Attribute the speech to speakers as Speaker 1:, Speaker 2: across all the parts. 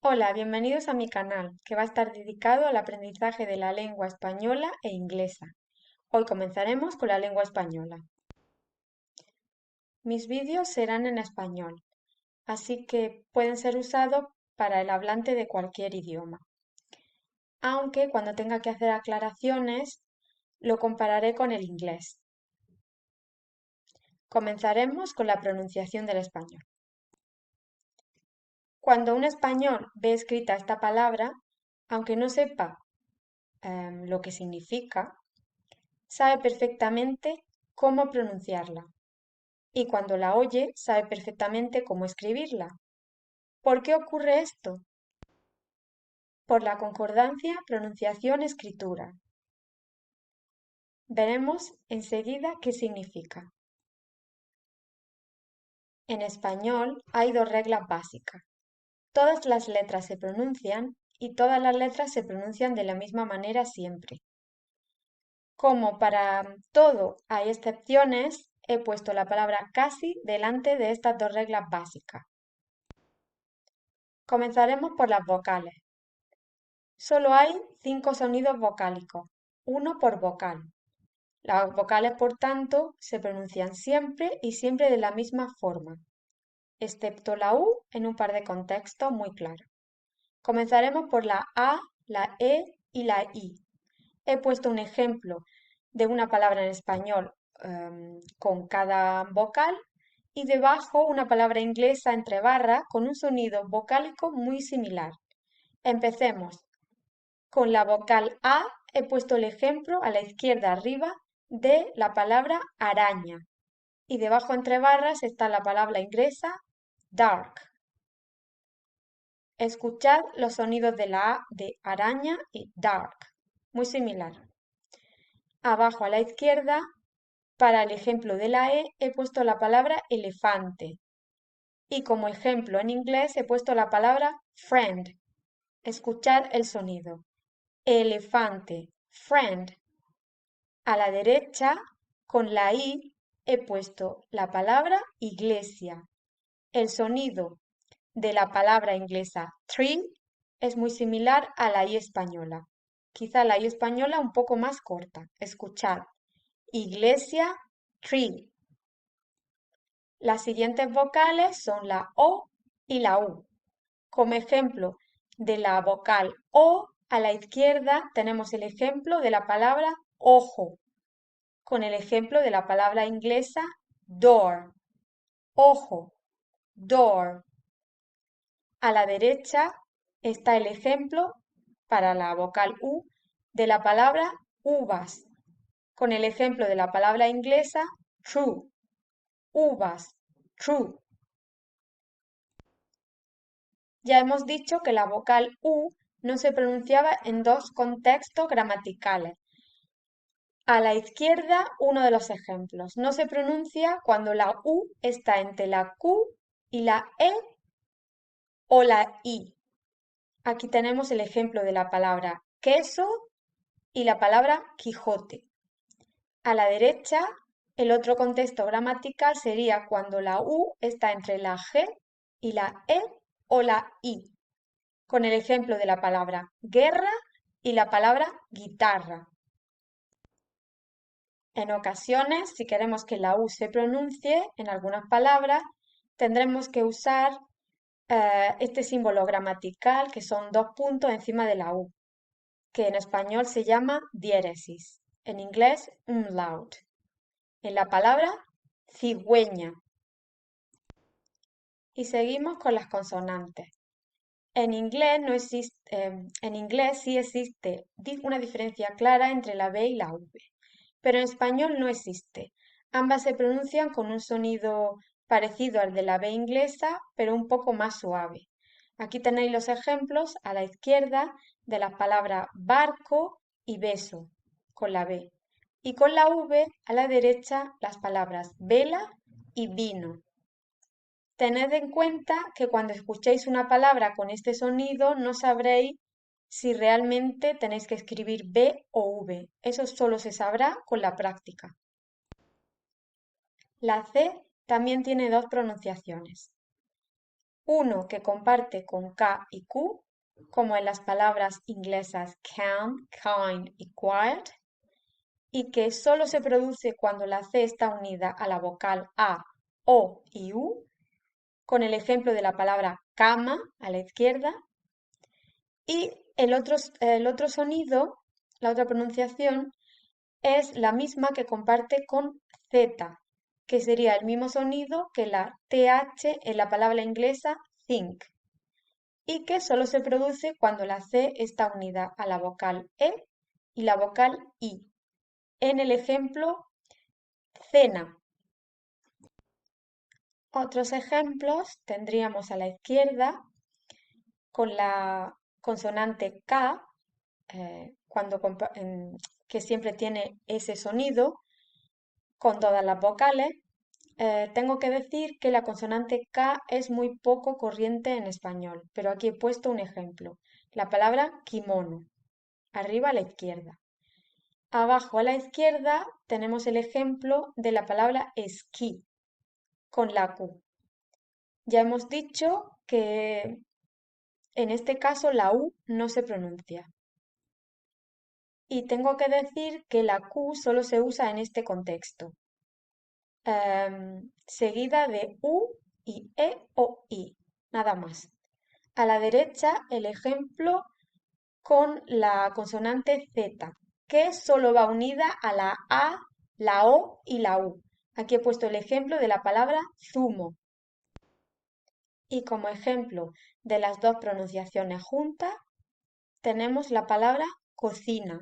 Speaker 1: Hola, bienvenidos a mi canal, que va a estar dedicado al aprendizaje de la lengua española e inglesa. Hoy comenzaremos con la lengua española. Mis vídeos serán en español, así que pueden ser usados para el hablante de cualquier idioma. Aunque cuando tenga que hacer aclaraciones, lo compararé con el inglés. Comenzaremos con la pronunciación del español. Cuando un español ve escrita esta palabra, aunque no sepa lo que significa, sabe perfectamente cómo pronunciarla y cuando la oye sabe perfectamente cómo escribirla. ¿Por qué ocurre esto? Por la concordancia pronunciación-escritura. Veremos enseguida qué significa. En español hay dos reglas básicas. Todas las letras se pronuncian y todas las letras se pronuncian de la misma manera siempre. Como para todo hay excepciones, he puesto la palabra casi delante de estas dos reglas básicas. Comenzaremos por las vocales. Solo hay 5 sonidos vocálicos, uno por vocal. Las vocales, por tanto, se pronuncian siempre y siempre de la misma forma, excepto la U en un par de contextos muy claros. Comenzaremos por la A, la E y la I. He puesto un ejemplo de una palabra en español con cada vocal y debajo una palabra inglesa entre barras con un sonido vocálico muy similar. Empecemos. Con la vocal A he puesto el ejemplo a la izquierda arriba de la palabra araña y debajo entre barras está la palabra inglesa dark. Escuchad los sonidos de la A de araña y dark, muy similar. Abajo a la izquierda, para el ejemplo de la E, he puesto la palabra elefante y como ejemplo en inglés he puesto la palabra friend. Escuchad el sonido. Elefante, friend. A la derecha, con la I, he puesto la palabra iglesia. El sonido de la palabra inglesa tree es muy similar a la I española. Quizá la I española un poco más corta. Escuchad. Iglesia, tree. Las siguientes vocales son la O y la U. Como ejemplo de la vocal O, a la izquierda tenemos el ejemplo de la palabra ojo, con el ejemplo de la palabra inglesa door, ojo, door. A la derecha está el ejemplo para la vocal U de la palabra uvas, con el ejemplo de la palabra inglesa true, uvas, true. Ya hemos dicho que la vocal U no se pronunciaba en dos contextos gramaticales. A la izquierda, uno de los ejemplos. No se pronuncia cuando la U está entre la Q y la E o la I. Aquí tenemos el ejemplo de la palabra queso y la palabra Quijote. A la derecha, el otro contexto gramatical sería cuando la U está entre la G y la E o la I, con el ejemplo de la palabra guerra y la palabra guitarra. En ocasiones, si queremos que la U se pronuncie en algunas palabras, tendremos que usar este símbolo gramatical que son dos puntos encima de la U, que en español se llama diéresis, en inglés umlaut. En la palabra cigüeña. Y seguimos con las consonantes. En inglés, no existe, en inglés sí existe una diferencia clara entre la B y la V, pero en español no existe. Ambas se pronuncian con un sonido parecido al de la B inglesa, pero un poco más suave. Aquí tenéis los ejemplos a la izquierda de las palabras barco y beso, con la B, y con la V a la derecha las palabras vela y vino. Tened en cuenta que cuando escuchéis una palabra con este sonido no sabréis si realmente tenéis que escribir B o V. Eso solo se sabrá con la práctica. La C también tiene dos pronunciaciones. Uno que comparte con K y Q, como en las palabras inglesas can, kind y quiet, y que solo se produce cuando la C está unida a la vocal A, O y U, con el ejemplo de la palabra cama a la izquierda, y el otro sonido, la otra pronunciación, es la misma que comparte con Z, que sería el mismo sonido que la TH en la palabra inglesa think, y que solo se produce cuando la C está unida a la vocal E y la vocal I. En el ejemplo, cena. Otros ejemplos tendríamos a la izquierda con la consonante K, que siempre tiene ese sonido con todas las vocales. Tengo que decir que la consonante K es muy poco corriente en español, pero aquí he puesto un ejemplo. La palabra kimono, arriba a la izquierda. Abajo a la izquierda tenemos el ejemplo de la palabra esquí, con la Q. Ya hemos dicho que en este caso la U no se pronuncia. Y tengo que decir que la Q solo se usa en este contexto, seguida de U y E o I, nada más. A la derecha el ejemplo con la consonante Z, que solo va unida a la A, la O y la U. Aquí he puesto el ejemplo de la palabra zumo. Y como ejemplo de las dos pronunciaciones juntas, tenemos la palabra cocina,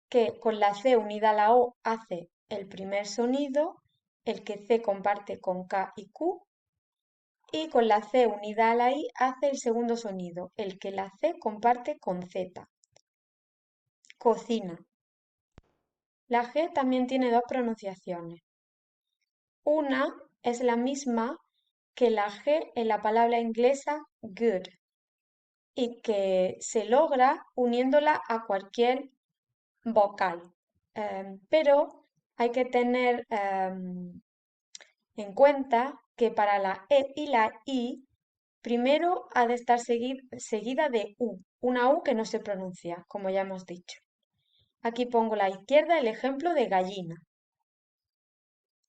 Speaker 1: que con la C unida a la O hace el primer sonido, el que C comparte con K y Q, y con la C unida a la I hace el segundo sonido, el que la C comparte con Z. Cocina. La G también tiene dos pronunciaciones. Una es la misma que la G en la palabra inglesa good y que se logra uniéndola a cualquier vocal. Pero hay que tener en cuenta que para la E y la I, primero ha de estar seguida de U, una U que no se pronuncia, como ya hemos dicho. Aquí pongo a la izquierda el ejemplo de gallina.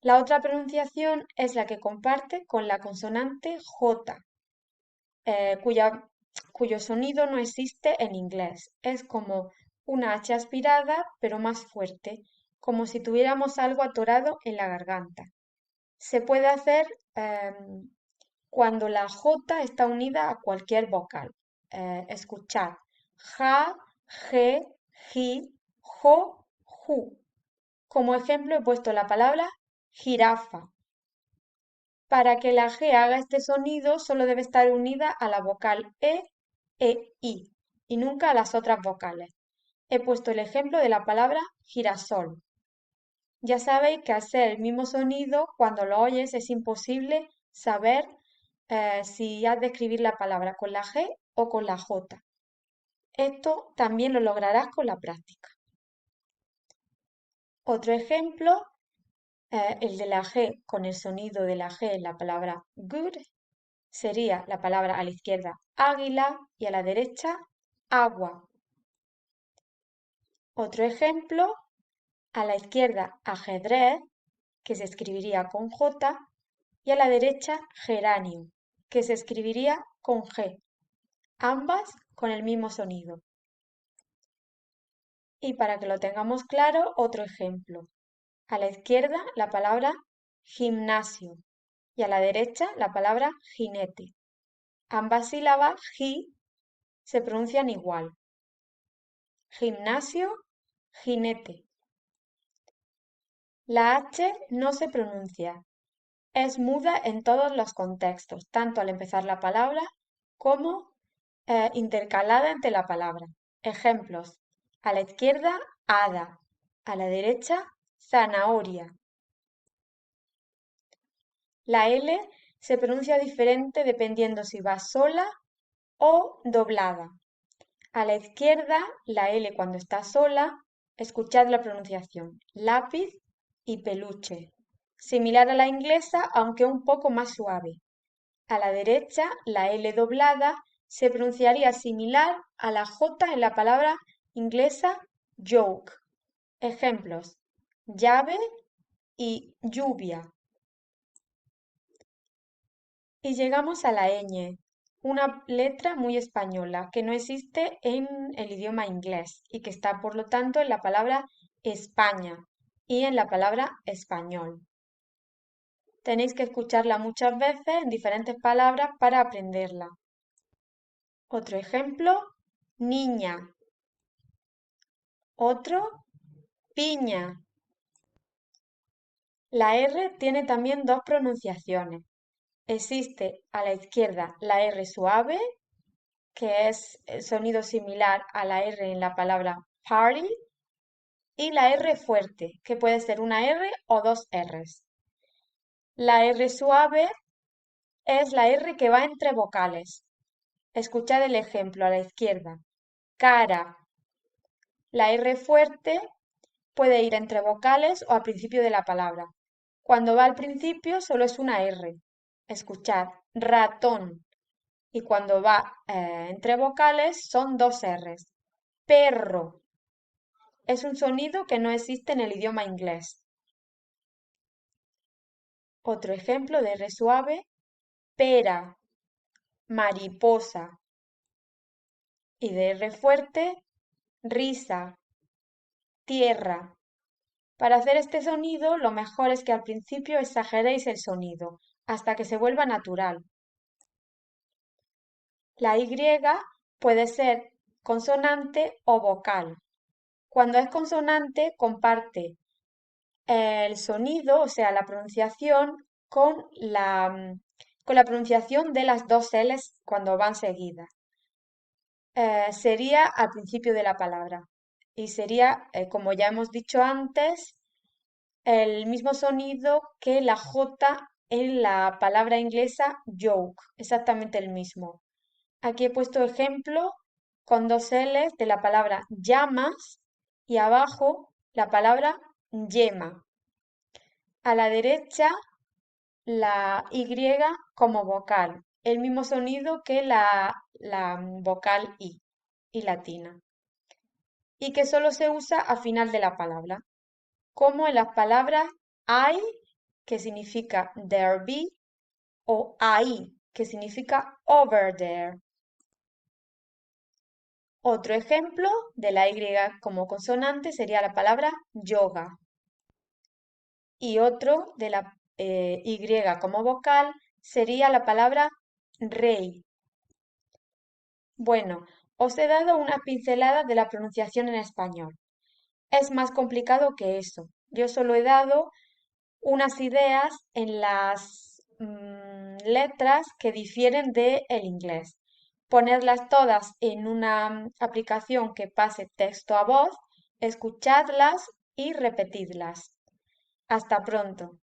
Speaker 1: La otra pronunciación es la que comparte con la consonante J, eh, cuya- cuyo sonido no existe en inglés. Es como una H aspirada, pero más fuerte, como si tuviéramos algo atorado en la garganta. Se puede hacer cuando la J está unida a cualquier vocal. Escuchar. Ja, je, ji, jo, ju. Como ejemplo he puesto la palabra jirafa. Para que la G haga este sonido solo debe estar unida a la vocal e I y nunca a las otras vocales. He puesto el ejemplo de la palabra girasol. Ya sabéis que al ser el mismo sonido, cuando lo oyes es imposible saber si has de escribir la palabra con la G o con la J. Esto también lo lograrás con la práctica. Otro ejemplo, el de la G con el sonido de la G en la palabra good, sería la palabra a la izquierda águila y a la derecha agua. Otro ejemplo, a la izquierda ajedrez, que se escribiría con J, y a la derecha geranio, que se escribiría con G, ambas con el mismo sonido. Y para que lo tengamos claro, otro ejemplo. A la izquierda la palabra gimnasio y a la derecha la palabra jinete. Ambas sílabas gi se pronuncian igual. Gimnasio, jinete. La H no se pronuncia. Es muda en todos los contextos, tanto al empezar la palabra como intercalada entre la palabra. Ejemplos. A la izquierda, hada. A la derecha, zanahoria. La L se pronuncia diferente dependiendo si va sola o doblada. A la izquierda, la L cuando está sola, escuchad la pronunciación, lápiz y peluche, similar a la inglesa, aunque un poco más suave. A la derecha, la L doblada se pronunciaría similar a la J en la palabra inglesa joke. Ejemplos: llave y lluvia. Y llegamos a la ñ, una letra muy española que no existe en el idioma inglés y que está, por lo tanto, en la palabra España y en la palabra español. Tenéis que escucharla muchas veces en diferentes palabras para aprenderla. Otro ejemplo, niña. Otro, piña. La R tiene también dos pronunciaciones. Existe a la izquierda la R suave, que es el sonido similar a la R en la palabra party, y la R fuerte, que puede ser una R o dos Rs. La R suave es la R que va entre vocales. Escuchad el ejemplo a la izquierda. Cara. La R fuerte puede ir entre vocales o al principio de la palabra. Cuando va al principio solo es una R. Escuchad, ratón. Y cuando va entre vocales son dos Rs. Perro. Es un sonido que no existe en el idioma inglés. Otro ejemplo de R suave, pera, mariposa. Y de R fuerte, risa, tierra. Para hacer este sonido, lo mejor es que al principio exageréis el sonido, hasta que se vuelva natural. La Y puede ser consonante o vocal. Cuando es consonante, comparte el sonido, o sea, la pronunciación, con la pronunciación de las dos L's cuando van seguidas. Sería al principio de la palabra y sería, como ya hemos dicho antes, el mismo sonido que la J en la palabra inglesa joke, exactamente el mismo. Aquí he puesto ejemplo con dos L's de la palabra llamas y abajo la palabra yema. A la derecha la Y como vocal, el mismo sonido que la vocal I latina, y que solo se usa al final de la palabra, como en las palabras I, que significa there be, o ahí, que significa over there. Otro ejemplo de la Y como consonante sería la palabra yoga. Y otro de la Y como vocal sería la palabra rey. Bueno, os he dado una pincelada de la pronunciación en español. Es más complicado que eso. Yo solo he dado unas ideas en las letras que difieren del inglés. Ponerlas todas en una aplicación que pase texto a voz, escuchadlas y repetidlas. Hasta pronto.